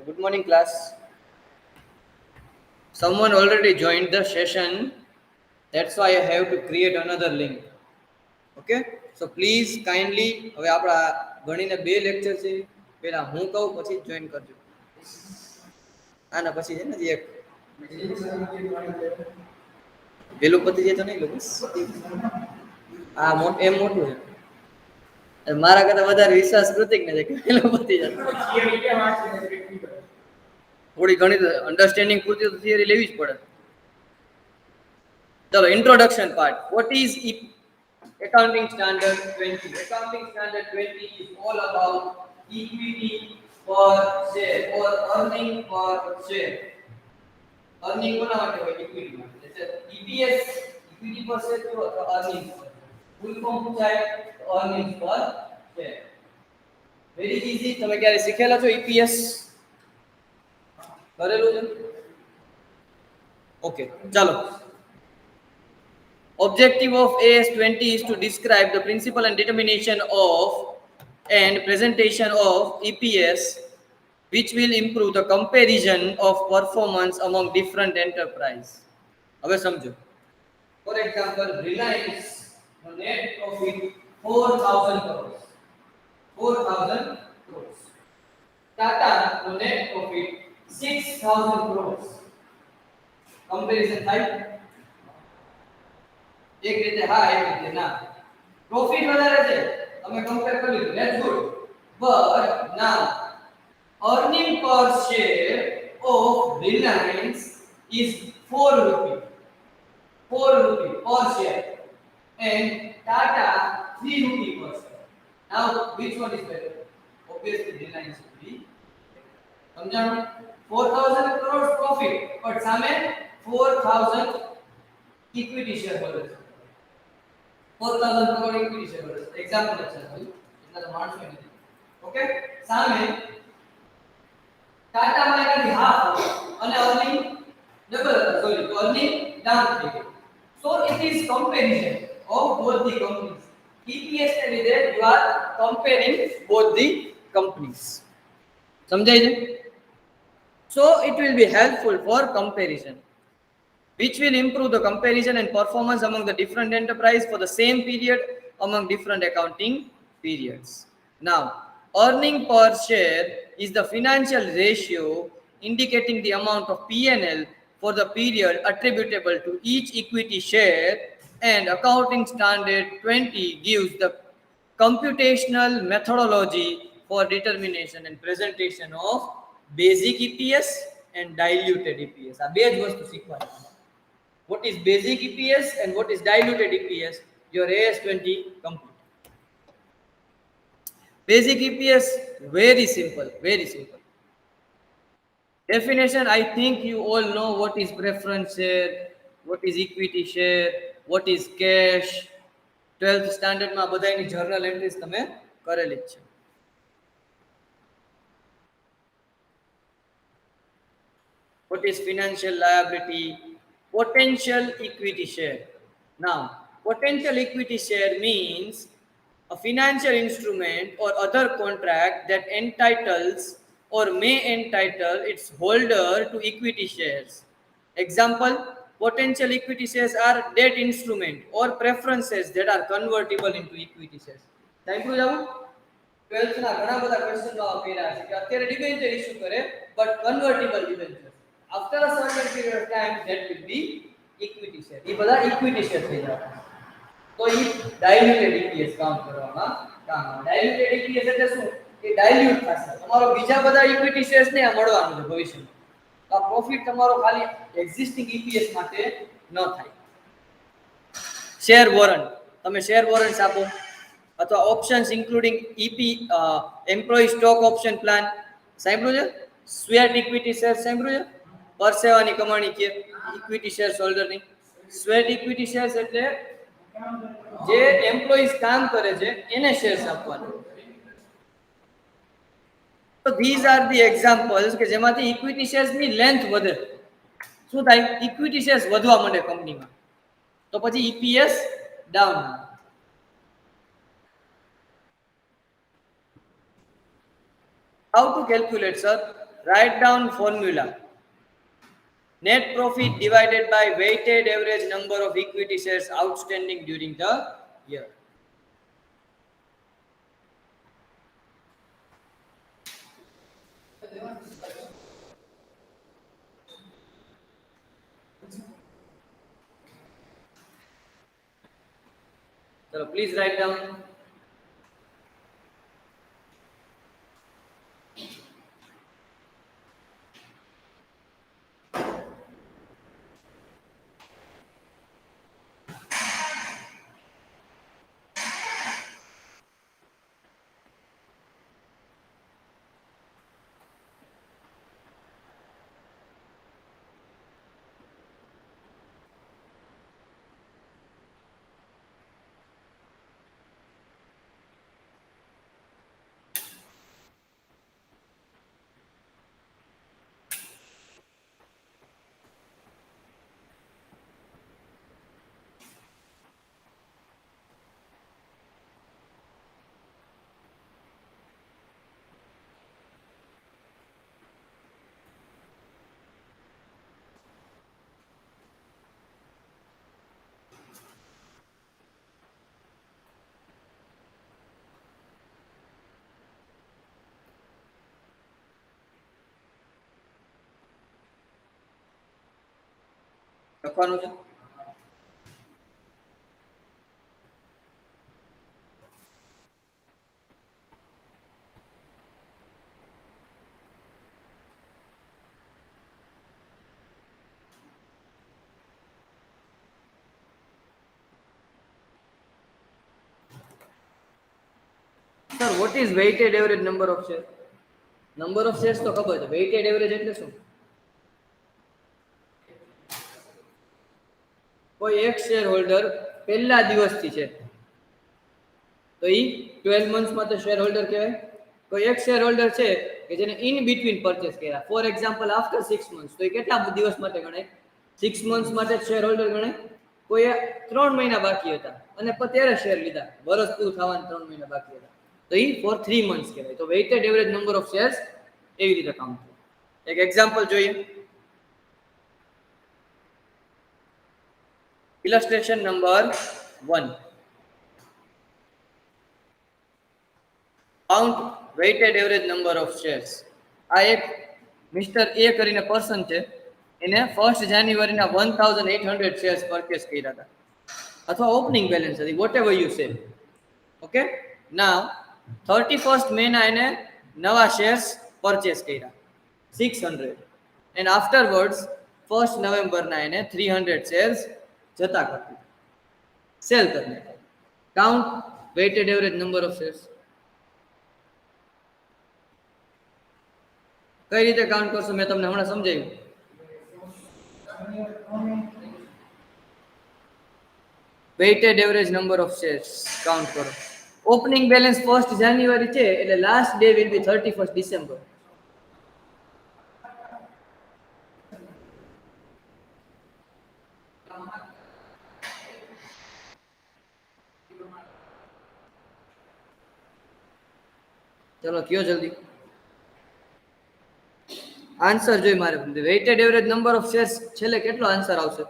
Good morning, class. Someone already joined the session. That's why I have to create another link. Okay? So please kindly હવે આપણા ગણીને બે lecture છે. પહેલા હું કહું પછી જોઈન કરજો. આના પછી છે ને એક પેલું પતી જાય તો નહીં લઉં. આ એમ મોટું છે. મારા કરતા વધારે વિશ્વાસ કૃતિક ને છે કે પેલું પતી જશે. થોડી ઘણી અંડરસ્ટેન્ડિંગ પૂરતી તો થિયરી લેવી જ પડે. ચલો introduction part. What is accounting standard 20? Accounting standard 20 is all about equity per share or earning per share. Earning કોના માટે હોય? equity માટે. એટલે EPS equity per share તો earning full form પૂછાય earnings per share. Very easy. તમે ક્યારે શીખેલા છો EPS? કરેલું છે? ઓકે ચાલો. Objective of AS20 is to describe the principle and determination of and presentation of EPS, which will improve the comparison of performance among different enterprise. હવે સમજો. For example, Reliance the net profit 4,000 crores. 4,000 crores. Tata the net profit 6,000 crores. Comparison થાય? એક રીતે હા એક રીતે ના. Profit વધારે છે અમે કમ્પેર કરી લીધું that's good but now earning per share of Reliance is 4 rupee 4 rupee per share and Tata 3 rupee per share. Now which one is better? Obviously Reliance will be સમજાણું. 4,000 crores profit but સામે 4,000 equity shareholders. 4,000 crore equity shareholders. Example अच्छा है इतना तो मार्च में नहीं. Okay? सामने टाटा में कभी half અને earning double sorry earning down થઈ ગઈ. So it is comparison of both the companies. EPS ને લીધે you are comparing both the companies. સમજાય છે? So it will be helpful for comparison, which will improve the comparison and performance among the different enterprise for the same period among different accounting periods. Now, earning per share is the financial ratio indicating the amount of P&L for the period attributable to each equity share, and accounting standard 20 gives the computational methodology for determination and presentation of basic EPS and diluted EPS. આ બે જ વસ્તુ શીખવાની. What is basic EPS and what is diluted EPS? Your AS20 complete. Basic EPS, very simple, very simple. Definition, I think you all know what is preference share, what is equity share, what is cash. 12th standard માં બધાની journal entries તમે કરેલી જ છે. What is financial liability? Potential equity share. Now, potential equity share means a financial instrument or other contract that entitles or may entitle its holder to equity shares. Example, potential equity shares are debt instrument or preferences that are convertible into equity shares. Thank you, Javu. 12th ના ઘણા બધા question જવાબ કર્યા છે કે અત્યારે debenture issue કરે but convertible debenture. After a certain period of time, that will be equity share. ये बड़ा equity share થઈ જાય. તો એ diluted EPS કામ કરવામાં કામ આવે. Diluted EPS એટલે શું? એ dilute થશે. તમારો બીજા બધા equity shares ને આ મળવાનું છે ભવિષ્યમાં. તો આ પ્રોફિટ તમારો ખાલી existing EPS માટે ન થાય. Share warrant. તમે શેર વોરંટ્સ આપો અથવા options including employee stock option plan સાંભળ્યું છે? સ્વેટ ઇક્વિટી શેર સાંભળ્યું છે? પરસેવાની કમાણી કે ઇક્વિટી શેર હોલ્ડરની. સ્વેટ ઇક્વિટી શેર્સ એટલે જે એમ્પ્લોઈઝ કામ કરે છે એને શેર્સ આપવાના. તો these are the examples કે જેમાંથી ઇક્વિટી શેર્સ ની લેન્થ વધે. શું થાય? ઇક્વિટી શેર્સ વધવા માંડે કંપનીમાં. તો પછી EPS down. How to calculate, sir? Write down formula. Net profit divided by weighted average number of equity shares outstanding during the year. So please write down. લખવાનું છે. Sir, what is weighted average number of shares? Number of shares તો ખબર છે. Weighted average એટલે શું? કોઈ એક share holder પહેલા દિવસથી છે તો ઈ 12 મંથ્સ માં તો શેર હોલ્ડર કહેવાય. કોઈ એક શેર હોલ્ડર છે કે જેને ઇન બિટવીન પરચેસ કર્યા, ફોર એક્ઝામ્પલ આફ્ટર 6 મંથ્સ, તો એ કેટલા દિવસ માટે ગણાય? 6 મંથ્સ માટે શેર હોલ્ડર ગણાય. કોઈ 3 મહિના બાકી હતા અને ત્યારે શેર લીધા, વર્ષ પૂરું થવાના 3 મહિના બાકી હતા, તો ઈ ફોર 3 મંથ્સ કહેવાય. તો weighted average number of shares એવી રીતે કાઉન્ટ થાય. એક એક્ઝામ્પલ જોઈએ. Illustration number 1. Count weighted average number of shares. આ એક મિસ્ટર એ કરીને પર્સન છે, એને 1st જાન્યુઆરીના 1800 શેર્સ પરચેસ કર્યા હતા, અથવા ઓપનિંગ બેલેન્સ હતી, whatever you say. Okay, now 31st મેના એને નવા શેર્સ પરચેસ કર્યા 600, એન્ડ આફ્ટરવર્ડ્સ 1st નવેમ્બરના એને 300 શેર્સ જતા કરતી સેલ કરને. Count weighted average number of shares. કઈ રીતે કાઉન્ટ કરશો મેં તમને હમણાં સમજાવ્યું. Weighted average number of shares count કરો. ઓપનિંગ બેલેન્સ 1st જાન્યુઆરી છે એટલે last day will be 31st December. ચલો કયો જલ્દી આન્સર જોઈ મારે. Weighted average number of shares છેલ્લે કેટલો આન્સર આવશે?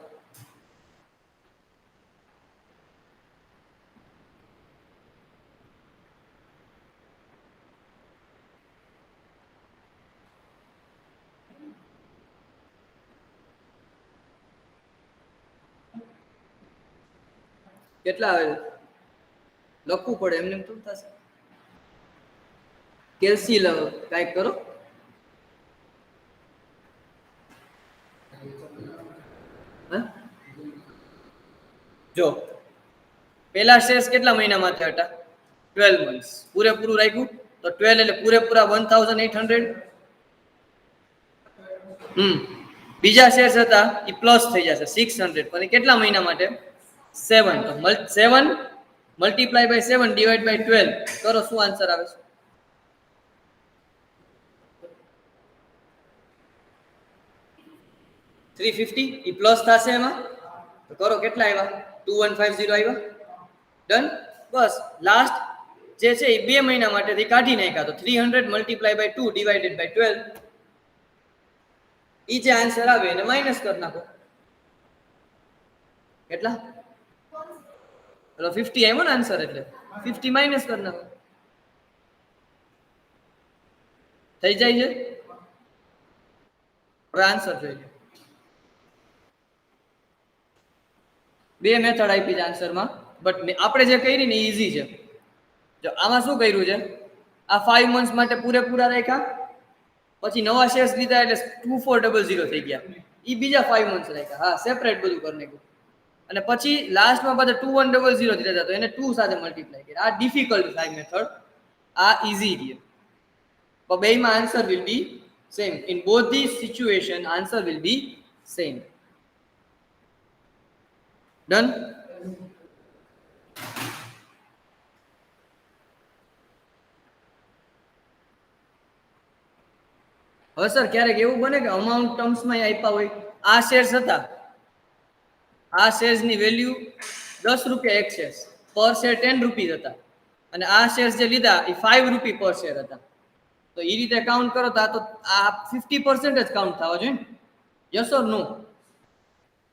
કેટલા આવે? લખવું પડે, એમને એમ થોડું થશે. કેલ્સી કાંઈક કરો. જો પેલા શેર્સ કેટલા મહિના માટે હતા? 12 મંથ્સ. પૂરેપૂરું રાખ્યું તો 12 એટલે પૂરેપૂરા 1800. બીજા શેર્સ હતા એ પ્લસ થઈ જશે 600, પણ એ કેટલા મહિના માટે? 7. તો 7 મલ્ટીપ્લાય બાય 7 ડિવાઈડ બાય 12 કરો, શું આન્સર આવે છે? 350. એ પ્લસ થશે એમાં, તો કરો કેટલા આવ્યા? 2150 આવ્યા. ડન. બસ લાસ્ટ જે છે એ 2 મહિના માટેથી કાઢી નાખ્યા, તો 300 મલ્ટીપ્લાય બાય 2 ડિવાઇડેડ બાય 12. એ જે આન્સર આવે એને માઇનસ કરી નાખો. કેટલા? પેલો 50 આવ્યો ને આન્સર, એટલે 50 માઇનસ કરી નાખો. થઈ જાય છે. હવે આન્સર જોઈ લો. બે મેથડ આપી છે આન્સરમાં, બટ આપણે જે કરી ને ઈઝી છે. જો આમાં શું કર્યું છે, આ 5 મંથ્સ માટે પૂરેપૂરા રાખ્યા, પછી નવા શેર્સ લીધા એટલે 2400 થઈ ગયા. એ બીજા 5 મંથ્સ રાખ્યા, હા સેપરેટ બધું કરી નાખ્યું. અને પછી લાસ્ટમાં પાછા 2100 દીધા હતા, તો એને 2 સાથે મલ્ટીપ્લાય કર્યા. આ ડિફિકલ્ટ થાય મેથડ, આ ઈઝી છે. પણ બેમાં answer will be same. In both this situation answer will be same. Done. હવે સર ક્યારેક એવું બને કે અમાઉન્ટ ટર્મ્સમાં આપ્યા હોય, આ શેર્સ હતા, આ શેર્સની વેલ્યુ 10 રૂપિયા એક શેર, પર શેર 10 રૂપીઝ હતા, અને આ શેર્સ જે લીધા એ 5 રૂપી પર શેર હતા. તો એ રીતે કાઉન્ટ કરો તો આ 50% જ કાઉન્ટ થવા જોઈએ ને? યસ ઓર નો?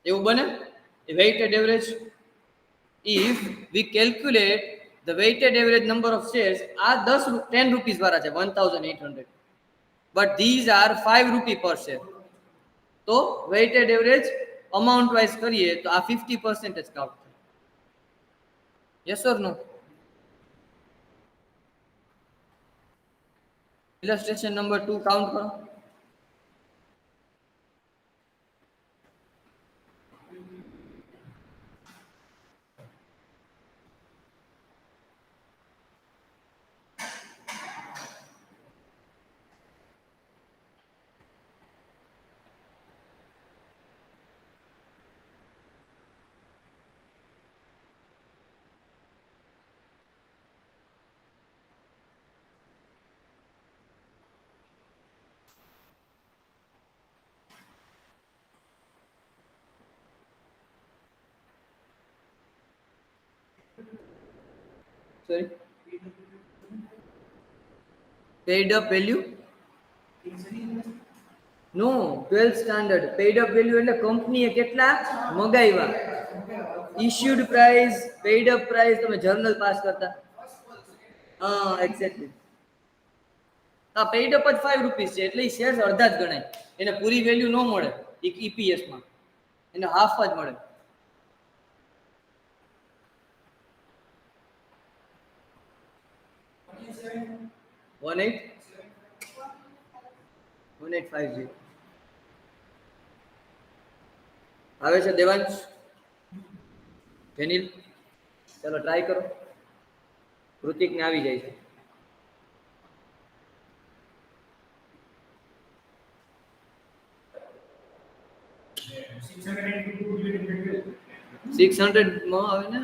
એવું બને? Weighted average, if we calculate the weighted average number of shares, આ 10 રૂપીસ વાળા છે 1800, but these are 5 rupee per share. તો weighted average amount wise કરીએ તો આ 50% જ કાઉન્ટ થાય. Yes or no? Illustration number 2 count કરો. Sorry, paid up value? No, 12th standard. Paid up value એટલે કંપનીએ કેટલા મગાવ્યા. Issued price, paid up price તમે જર્નલ પાસ કરતા. હા એક્ઝેક્ટલી. હા પેડ અપ જ 5 રૂપીસ છે, એટલે શેર્સ અડધા જ ગણાય. એને પૂરી વેલ્યુ ન મળે ઈપીએસ માં, એને હાફ જ મળે. વન એટ 1850 આવે છે દેવાંશ? જેનિલ? ચલો ટ્રાય કરો. કૃતિક ને આવી જાય છે. 600 માં આવે ને,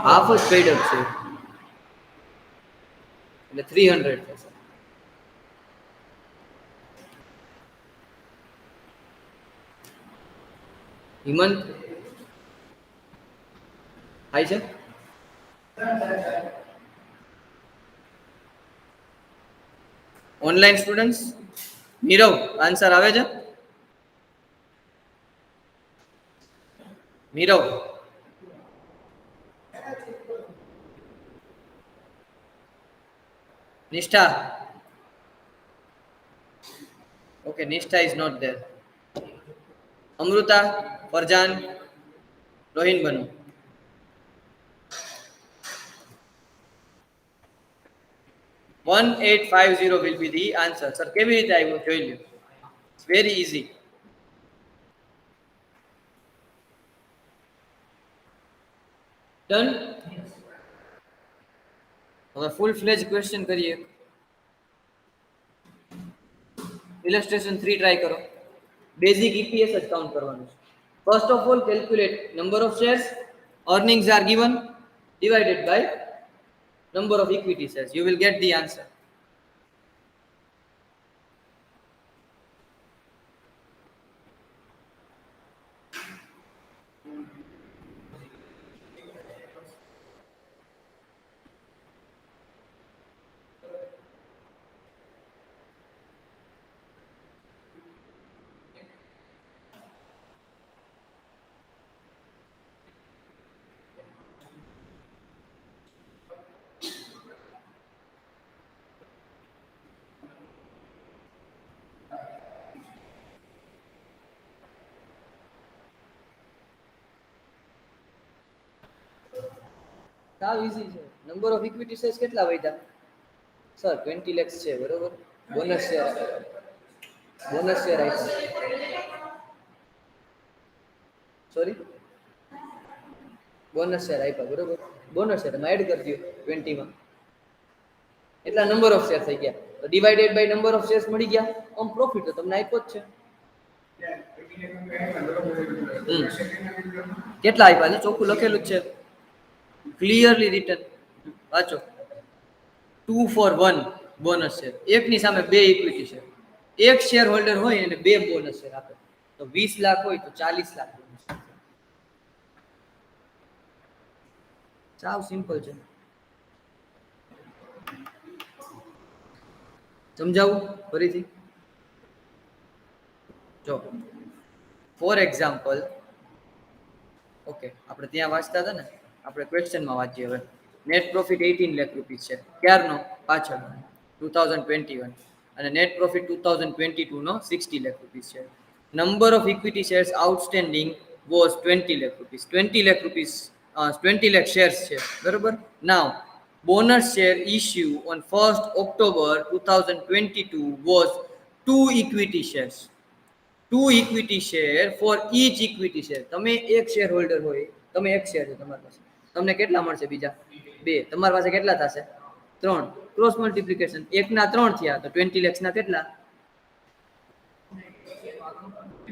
હાફ જ પેડ અપ છે એટલે 300 થશે. હિમંત થાય છે? Online students? નીરવ આન્સર આવે છે? નીરવ? નિષ્ઠા? Okay, Nishtha is not there. Amruta, Farjan, Rohin Banu. $1850 will be the answer. Sir, કેવી રીતે આવ્યું જોઈ લ્યો. It's very easy. Done? હવે full fledged question કરીએ. Illustration 3 try કરો. Basic EPS જ count કરવાનું છે. First of all, calculate number of shares. Earnings are given, divided by number of equity shares. You will get the answer. સાવ easy છે. Number of equity shares કેટલા વધ્યા sir? 20 lakhs છે, બરોબર. Bonus share આપ્યા. Sorry, bonus share આપ્યા, બરોબર. Bonus share એમાં એડ કરી દો 20 માં, એટલા નંબર ઓફ શેર થઈ ગયા. તો divided by number of shares મળી ગયા. આમ પ્રોફિટ તો તમને આપ્યો જ છે. કેટલા આપ્યા છે? ચોખ્ખું લખેલું જ છે, ક્લિયરલી રિટર્ન. વાંચો, 2 for 1 બોનસ શેર. એકની સામે 2 ઇક્વિટી શેર. એક શેર હોલ્ડર હોય અને 2 બોનસ શેર આપે, તો 20 લાખ હોય તો 40 લાખ. સાવ સિમ્પલ છે. સમજાવું ફરીથી? જો ફોર એક્ઝામ્પલ, ઓકે, આપણે ત્યાં વાંચતા હતા ને, આપણે ક્વેશ્ચનમાં વાંચીએ હવે. નેટ પ્રોફિટ 18 લાખ રૂપીસ છે. ક્યારનો? પાછળ 2021. અને નેટ પ્રોફિટ 2022 નો 60 લાખ રૂપીસ છે. Number of equity shares outstanding was 20 lakh rupees. 20 lakh rupees 20 lakh shares છે, બરોબર. નાઉ bonus share issue on 1st October 2022 was 2 equity shares. 2 equity share for each equity share. તમે એક share holder હોય, તમે એક શેર છે તમારી પાસે, તમને કેટલા મળશે? બીજા 2. તમારી પાસે કેટલા થશે? 3. ક્રોસ મલ્ટીપ્લિકેશન, 1 ના 3 થયા તો 20 lakhs ના કેટલા?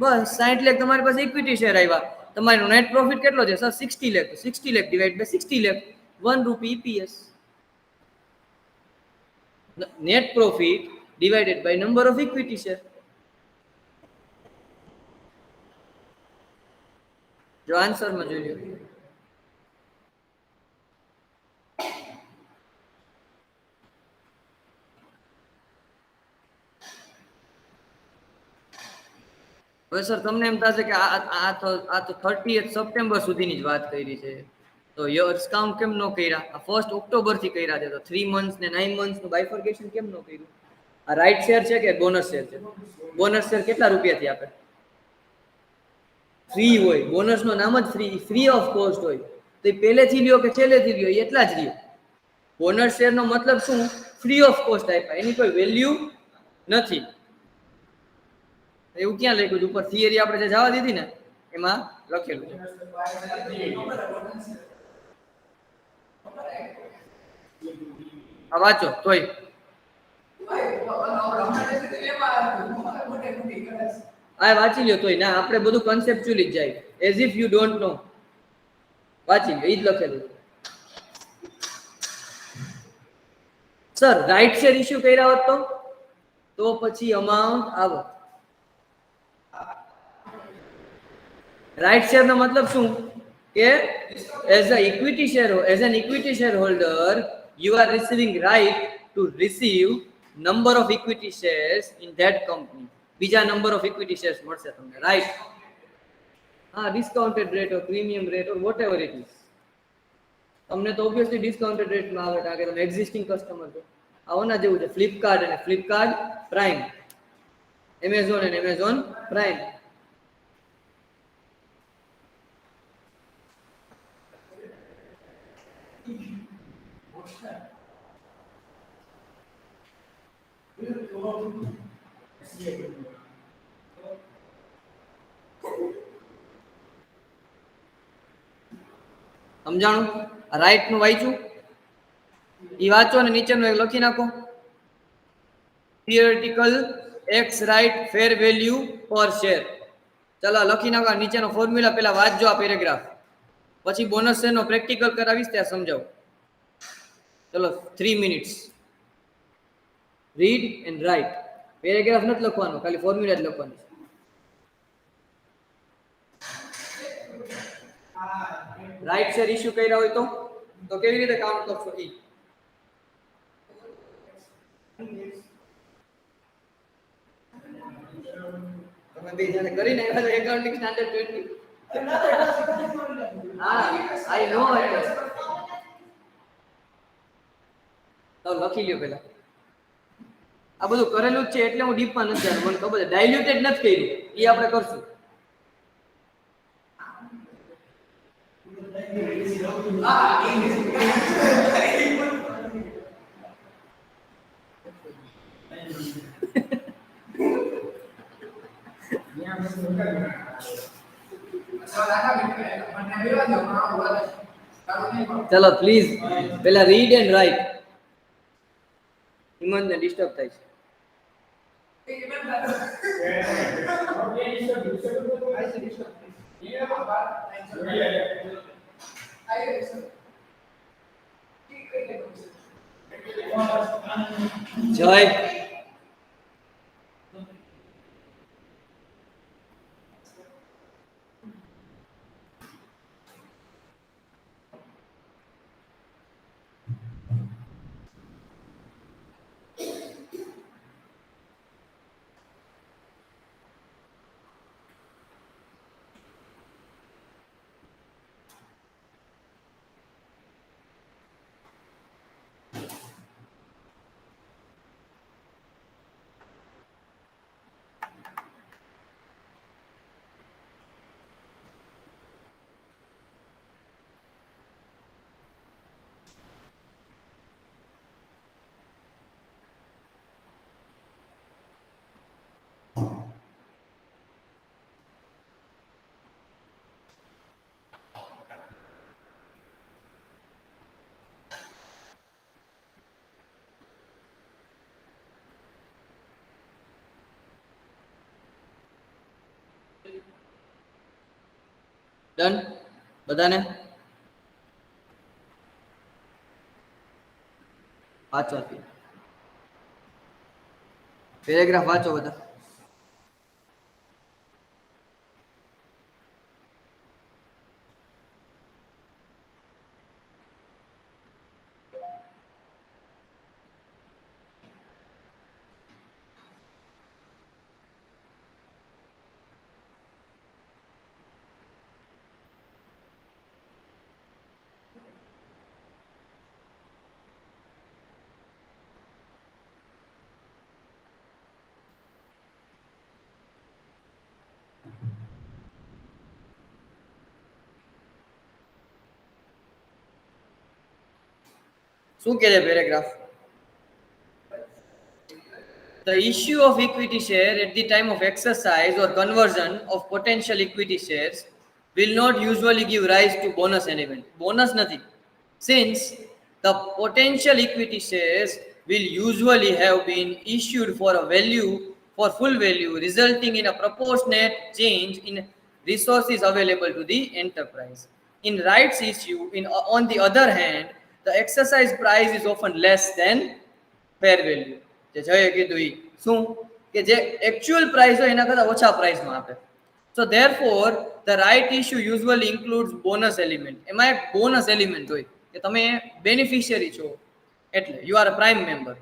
બસ 60 લાખ તમારી પાસે ઇક્વિટી શેર આવ્યા. તમારો નેટ પ્રોફિટ કેટલો છે સર? 60 લાખ. તો 60 lakh divide by 60 lakh, 1 rupee EPS. Net profit divided by number of equity share. જો આન્સરમાં જોઈ લો. હવે સર તમને એમ થશે કે આ તો 30th સપ્ટેમ્બર સુધીની જ વાત કરી છે, તો યર્સ કાઉન્ટ કેમ ન કર્યા? આ 1st ઓક્ટોબર થી કર્યા છે, તો 3 months ને 9 months નું બાયફર્કેશન કેમ ન કર્યું? આ રાઈટ શેર છે કે બોનસ શેર છે? બોનસ શેર કેટલા રૂપિયાથી આપે? ફ્રી હોય. બોનસ નું નામ જ ફ્રી, ફ્રી ઓફ કોસ્ટ હોય. તો પહેલેથી લ્યો કે છેલ્લેથી લ્યો એટલા જ રહ્યો. બોનસ શેર નો મતલબ શું? ફ્રી ઓફ કોસ્ટ આપ્યા, એની કોઈ વેલ્યુ નથી. એવું ક્યાં લખ્યું છે? ઉપર થિયરી આપણે જે જવા દીધી ને એમાં લખેલું છે. આ વાંચો તોય આ વાંચી લ્યો તોય ના, આપણે બધું કન્સેપ્ચ્યુઅલી જ જાય, as if you don't know. વાંચી લ્યો, એ જ લખેલું. સર રાઈટ શેર ઇશ્યુ કર્યા હોત તો પછી અમાઉન્ટ આવો. રાઈટ શેર નો મતલબ શું? કે as a equity share, as an equity share holder you are receiving right to receive number of equity shares in that company. બીજા number of equity shares મળશે તમને, રાઈટ? હા, discounted rate or premium rate or whatever it is. તમને તો obviously discounted રેટમાં આવે કારણ કે તમે એક્ઝિસ્ટિંગ કસ્ટમર છો. આઓના જેવું છે ફ્લિપકાર્ટ અને ફ્લિપકાર્ટ પ્રાઇમ, એમેઝોન અને એમેઝોન પ્રાઇમ. સમજાણું? રાઈટ નું વાંચ્યું? એ વાંચો અને નીચેનું એક લખી નાખો. થિયરેટિકલ એક્સ રાઈટ ફેર વેલ્યુ પર શેર. ચાલો લખી નાખો. નીચેનો ફોર્મ્યુલા પેલા વાંચજો આ પેરેગ્રાફ, પછી બોનસ શેરનો પ્રેક્ટિકલ કરાવીશ ત્યાં સમજાવું. ચલો 3 minutes. Read and write. Paragraph નથી લખવાનો, ખાલી ફોર્મ્યુલા જ લખવાનું. રાઈટ શેર ઇશ્યુ કર્યા હોય તો કેવી રીતે કાઉન્ટ કરશો? તમે બે જણે કરીને એકાઉન્ટિંગ સ્ટાન્ડર્ડ 20. હા, આઈ નો ઇટ. તો લખી લ્યો પેલા. આ બધું કરેલું જ છે એટલે હું ડીપમાં નથી જતો. મને ખબર છે ડાયલ્યુટેડ નથી કર્યું, એ આપણે કરશું. ચલો પ્લીઝ પેલા રીડ એન્ડ રાઇટ. હિમંતને ડિસ્ટર્બ થાય છે. જય. ડન બધાને? વાંચો પેરેગ્રાફ વાંચો બધા. શું કહે છે paragraph? The issue of equity share at the time of exercise or conversion of potential equity shares will not usually give rise to bonus element. Bonus nothing. Since the potential equity shares will usually have been issued for a value, for full value, resulting in a proportionate change in resources available to the enterprise. In rights issue, on the other hand, the exercise price is often less than fair value. જે જયે કીધું ઈ શું કે જે actual price હોય એના કરતા ઓછા પ્રાઇસમાં આપે. So therefore the right issue usually includes bonus element. એમાં એક બોનસ એલિમેન્ટ હોય કે તમે બેનિફિશિયરી છો એટલે you are a prime member.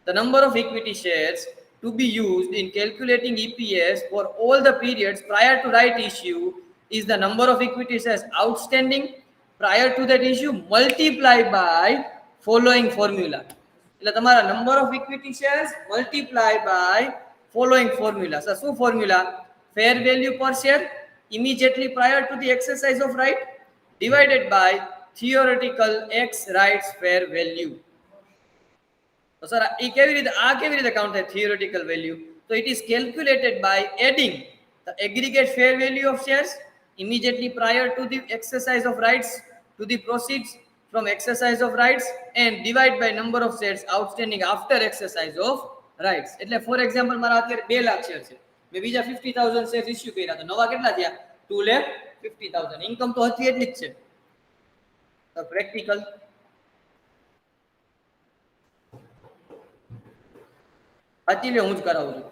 The number of equity shares to be used in calculating EPS for all the periods prior to right issue is the number of equity shares outstanding prior to that issue multiplied by following formula. એટલે તમારા number of equity shares multiply by following formula. So શું formula? Fair value per share immediately prior to the exercise of right divided by theoretical x rights fair value. તો sir કેવી રીતે count થાય theoretical value? So it is calculated by adding the aggregate fair value of shares immediately prior to the exercise of rights to the proceeds from exercise of rights and divide by number of shares outstanding after exercise of rights. એટલે for example મારા અત્યારે 2 lakh share છે, મેં બીજા 50,000 share issue કર્યા તો નવા કેટલા થયા? 2,50,000. ઇન્કમ તો હતી એટલી જ છે. તો પ્રેક્ટિકલ હતી લે હું જ કરાવું છું.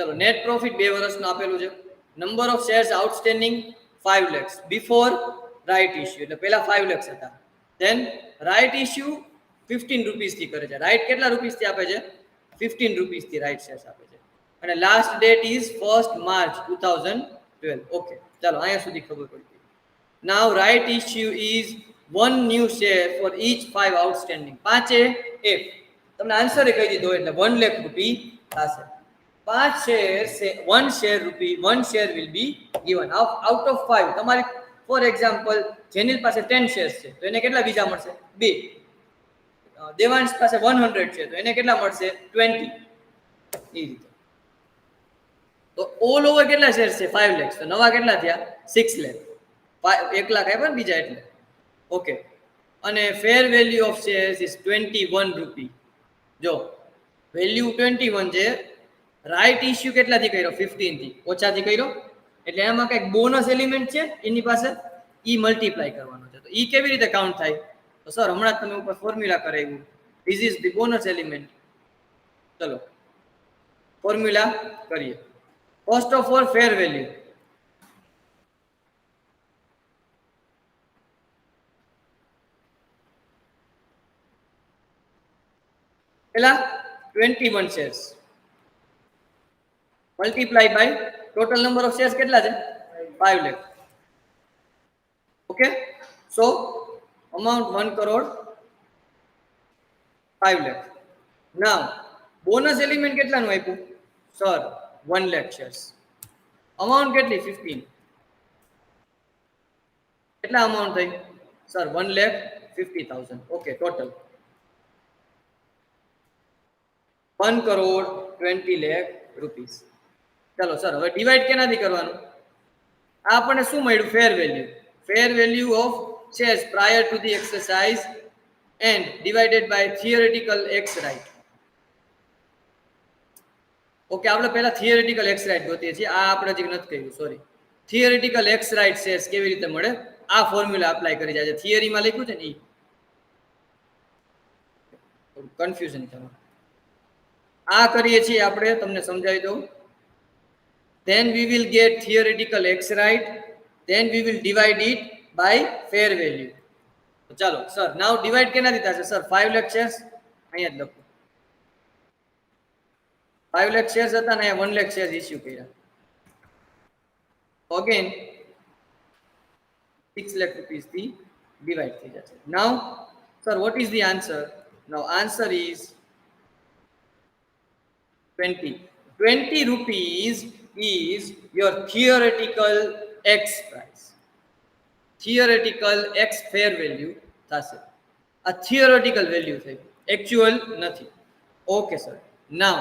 ચલો નેટ પ્રોફિટ 2 વર્ષનું આપેલું છે. Number of shares outstanding 5 lakhs before right issue, એટલે પહેલા 5 lakhs હતા. ધેન રાઇટ ઇશ્યુ 15 રૂપીસ થી કરે છે. રાઇટ કેટલા રૂપીસ થી આપે છે? 15 રૂપીસ થી રાઇટ શેર્સ આપે છે. અને last date is 1st March 2012. Okay, ચાલો અહીંયા સુધી ખબર પડી. Now right issue is 1 new share for each 5 outstanding. 5 એક તમને આન્સર કહી દીધો એટલે 1 લાખ રૂપી થશે. 5 shares, 1 share rupee, 1 share will be given out of 5. તમારી ફોર એક્ઝામ્પલ જેનિલ પાસે 10 shares છે તો એને કેટલા બીજા મળશે? 2. દેવાંશ પાસે 100 છે તો એને કેટલા મળશે? 20. એ રીતે. તો ઓલ ઓવર કેટલા શેર્સ છે? 5 lakhs. તો નવા કેટલા થયા? 6 lakh. 1 લાખ આપ્યા બીજા એટલે. ઓકે. અને ફેર વેલ્યુ ઓફ શેર્સ ઇઝ 21 રૂપી. જો વેલ્યુ 21 છે, રાઇટ ઇશ્યુ કેટલાથી કર્યો? 15 થી. ઓછાથી કર્યો એટલે એમાં કંઈક બોનસ એલિમેન્ટ છે એની પાસે, ઈ મલ્ટીપ્લાય કરવાનો છે. તો ઈ કેવી રીતે કાઉન્ટ થાય? તો સર હમણાં તમે ઉપર ફોર્મ્યુલા કરાવ્યું, this is the bonus element. ચલો ફોર્મ્યુલા કરીએ. First of all fair value, પેલા 21 shares multiply by total number of shares કેટલા છે? 5 lakh. Okay, so amount 1 crore 5 lakh. Now bonus element કેટલાનું આપ્યું? Sir 1 lakh shares. અમાઉન્ટ કેટલી? 15. કેટલા amount થઈ? Sir 1,50,000. Okay, total 1 crore 20 lakh rupees. ચાલો sir હવે ડિવાઈડ કેનાથી કરવાનું? આ આપણને શું મળ્યું? Fair value. Fair value of shares prior to the exercise and divided by theoretical ex right. Okay, આપણે પહેલા થિયરેટિકલ એક્સ રાઇટ ગોતીએ છીએ. આ આપણે હજી નથી કહ્યું, sorry. Theoretical ex right shares કેવી રીતે મળે? આ ફોર્મ્યુલા એપ્લાય કરી જાય છે. થિયરીમાં લખ્યું છે ને ઈ કન્ફ્યુઝન થવાનું. આ કરીએ છીએ આપણે, તમને સમજાવી દઉં. then we will get theoretical x right, then we will divide it by fair value. તો ચાલો સર નાઉ ડિવાઈડ કેનાથી થશે? સર 5 lakh શેર્સ અહીંયા જ લખો. 5 lakh શેર્સ હતા ને અહીંયા 1 lakh શેર્સ ઇશ્યુ કર્યા. અગેન 6 lakh રૂપીસ થી ડિવાઈડ થઈ જશે. નાઉ sir what is the answer? Now answer is 20. 20 rupees is your theoretical x price. Theoretical x fair value થશે. આ theoretical value થઈ, actual નથી. Okay sir. Now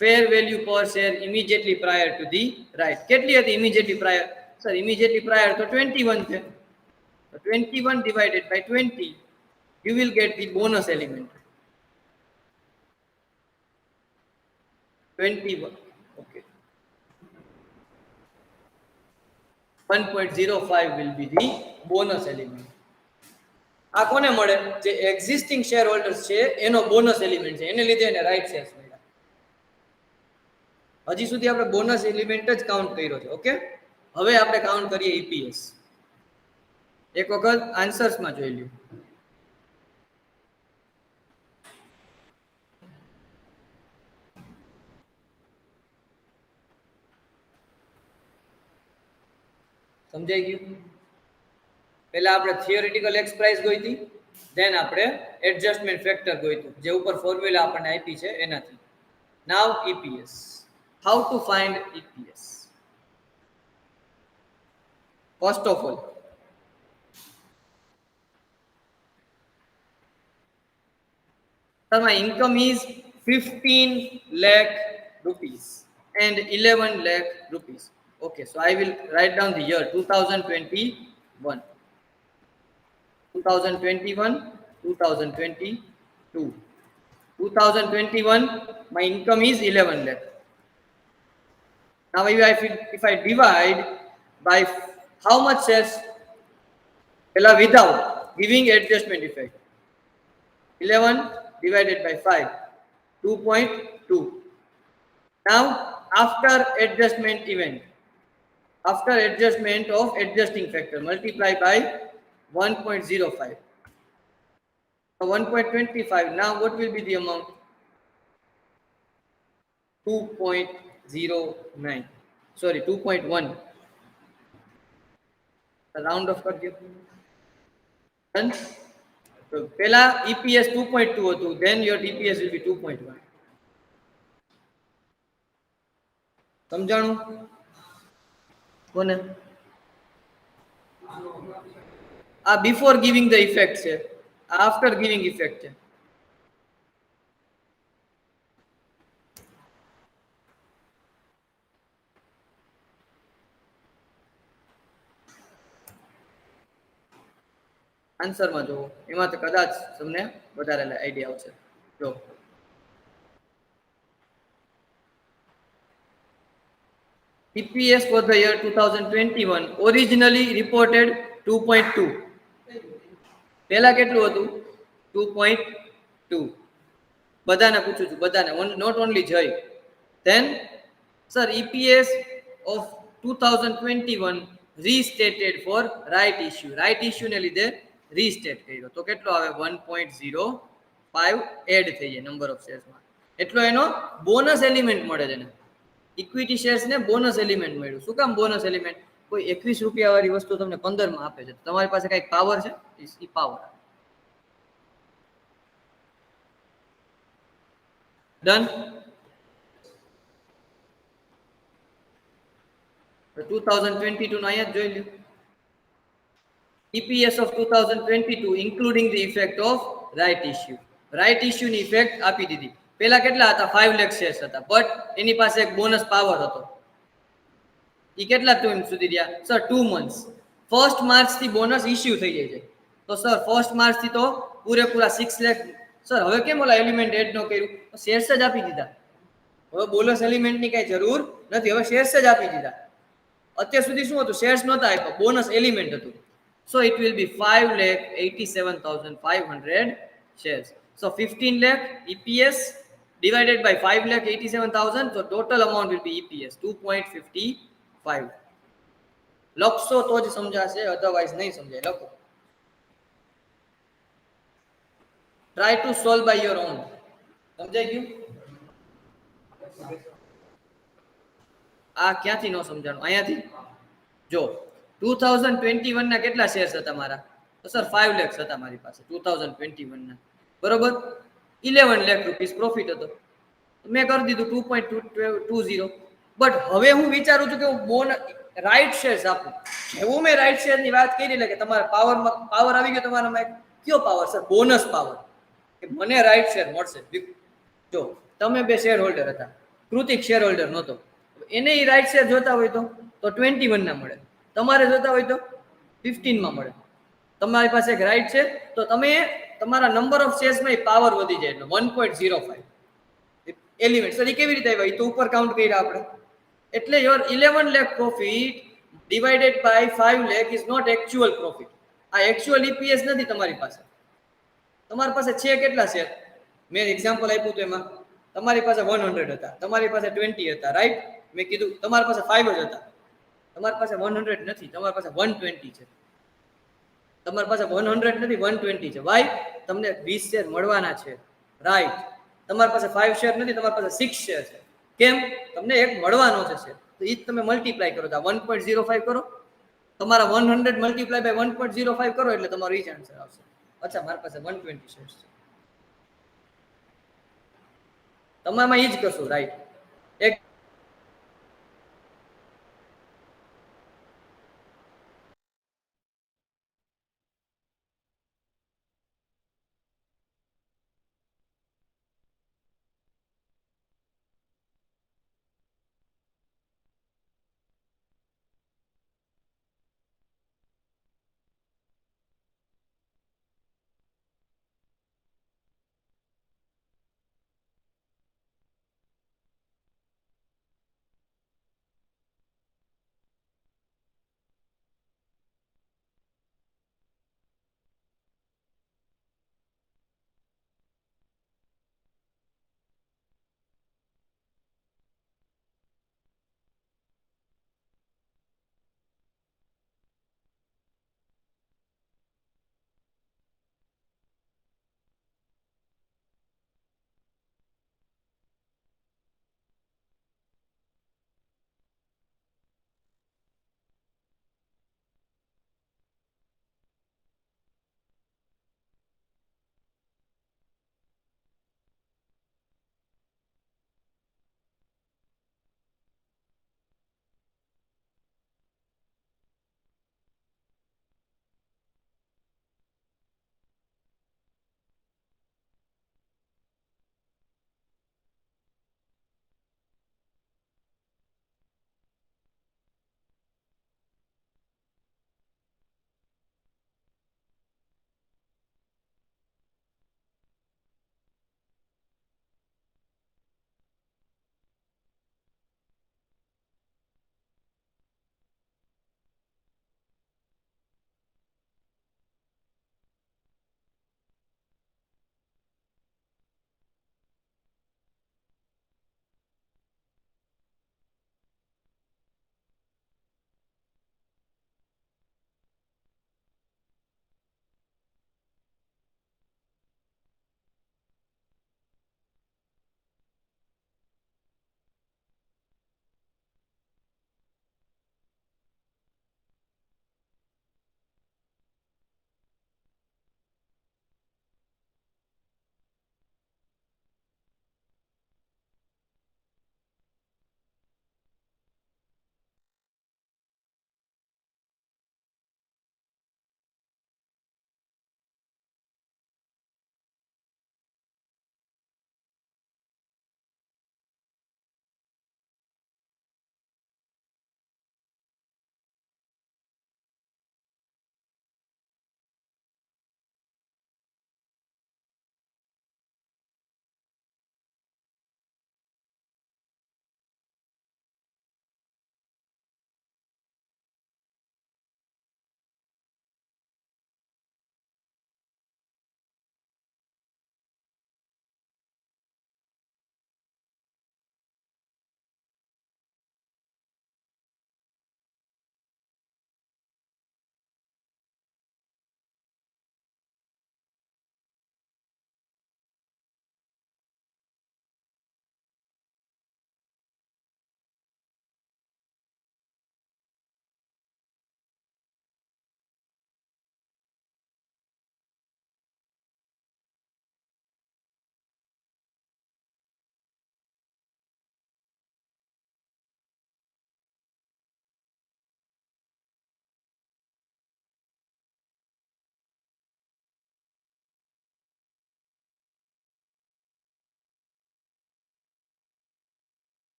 fair value per share immediately prior to the right. કેટલી હતી immediately prior? Sir immediately prior તો 21 છે. So 21 divided by 20, you will get the bonus element. 21. Okay. 1.05 will be the bonus element. આ કોને મળે? જે existing share holders છે એનો બોનસ એલિમેન્ટ છે, એને લીધે એને રાઇટ શેર્સ મળ્યા. હજી સુધી આપણે બોનસ એલિમેન્ટ જ કાઉન્ટ કર્યો છે. ઓકે, હવે આપણે કાઉન્ટ કરીએ ઈપીએસ. એક વખત આન્સર્સમાં જોઈ લ્યો. સમજાઈ ગયું? પહેલા આપણે થિયરેટિકલ એક્સ પ્રાઇસ ગોઈતી, ધેન આપણે એડજસ્ટમેન્ટ ફેક્ટર ગોઈતું, જે ઉપર ફોર્મ્યુલા આપણને આપી છે એનાથી. Now EPS. How to find EPS? First of all my income is 15 lakh rupees and 11 lakh rupees. Okay, so I will write down the year 2021. 2021, 2022. 2021, my income is 11 lakh. Now if I divide by how much shares? Without giving adjustment effect. 11 divided by 5, 2.2. Now after adjustment event, after adjustment of adjusting factor, multiply by 1.05. So 1.25. Now what will be the amount? 2.09. Sorry, 2.1. Round off કરજો. Done. So પહેલા EPS 2.2 હતું, then your DPS will be 2.1. સમજાણું કોને? આ before giving the effect છે, after giving effect છે. આન્સરમાં જુઓ, એમાં તો કદાચ તમને વધારે આઈડિયા આવશે. જો EPS for the year 2021 originally reported 2.2. પહેલા કેટલું હતું? 2.2. બધાને પૂછું છું, બધાને, not only Jay. Then sir, EPS of 2021 restated for right issue. Right issue ને લીધે restate કર્યો તો કેટલો આવે? 1.05 એડ થઈ જાય નંબર ઓફ શેર્સ માં. એટલો એનો બોનસ એલિમેન્ટ મળે છે ને. ઇક્વિટી શેર્સ ને બોનસ એલિમેન્ટ મળ્યું. શું કામ બોનસ એલિમેન્ટ? કોઈ 21 રૂપિયા વાળી વસ્તુ તમને 15 માં આપે છે, તમારી પાસે કઈ પાવર છે, ઈ પાવર. ડન. 2022 નો અહીંયા જોઈ લ્યો. EPS of 2022 including the effect of right issue. Right issue ની ઇફેક્ટ આપી દીધી. પહેલા કેટલા હતા? 5 લાખ શેર્સ હતા, બટ એની પાસે એક બોનસ પાવર હતો. ઈ કેટલા ટાઈમ સુધી રહ્યા? Sir 2 months. 1st માર્ચ થી બોનસ ઇશ્યુ થઈ જાય છે. તો સર 1st માર્ચ થી તો પૂરેપૂરા 6 લાખ. સર હવે કેમ ઓલા એલિમેન્ટ એડ નો કર્યું? શેર્સ જ આપી દીધા. હવે બોનસ એલિમેન્ટ ની કઈ જરૂર નથી, હવે શેર્સ જ આપી દીધા. અત્યાર સુધી શું હતું? શેર્સ નહોતા આપ્યા, બોનસ એલિમેન્ટ હતું. So it will be 5,87,500 shares. So 15 lakh EPS divided by 5,87,000. So total amount will be EPS 2.55. લખશો તો જ સમજાશે, otherwise નહીં સમજાય. લખો. Try to solve by your own. સમજાઈ ગયું? આ ક્યાંથી ન સમજાણું? અહીંયાથી જો 2021 ના કેટલા શેર્સ હતા મારા? તો સર 5 લાખ હતા મારી પાસે 2021 ના, બરોબર. 11 લાખ રૂપીસ પ્રોફિટ હતો, મેં કરી દીધું 2.20. બટ હવે હું વિચારું છું કે હું રાઈટ શેર્સ આપું. એવું મેં રાઈટ શેર ની વાત કરી, એટલે કે તમારા પાવર આવી ગયો તમારામાં. કયો પાવર? સર બોનસ પાવર, કે મને રાઈટ શેર મળશે. જો તમે બે શેર હોલ્ડર હતા, કૃતિક શેર હોલ્ડર નહોતો, એને રાઈટ શેર જોતા હોય તો 21 ના મળે, તમારે જોતા હોય તો 15 માં મળે. તમારી પાસે એક રાઈટ છે તો તમે તમારા નંબર ઓફ શેર્સ માં પાવર વધી જાય એટલે 1.05 એલિમેન્ટ. સર એ કેવી રીતે આવ્યા? એ તો ઉપર કાઉન્ટ કર્યા આપણે. એટલે your 11 lakh profit divided by 5 lakh is not actual profit. આ એકચ્યુઅલ EPS નથી તમારી પાસે. તમારી પાસે છે કેટલા શેર? મેં એક્ઝામ્પલ આપ્યું તો એમાં તમારી પાસે 100 હતા, તમારી પાસે 20 હતા, રાઈટ? મેં કીધું તમારી પાસે 5 જ હતા. તમારી પાસે 100 નથી, તમારી પાસે 120 છે. તમારી પાસે 100 નથી, 120 છે. વાય? તમને 20 શેર મળવાના છે, રાઈટ? તમારી પાસે 5 શેર નથી, તમારી પાસે 6 શેર છે. કેમ? તમને એક મળવાનો છે શેર. તો એ જ તમે મલ્ટીપ્લાય કરો, તો 1.05 કરો. તમારા 100 મલ્ટીપ્લાય બાય 1.05 કરો એટલે તમારો ઈ જ આન્સર આવશે. અચ્છા, મારી પાસે 120 શેર્સ છે. તમારામાં ઈ જ કરશું, રાઈટ? એક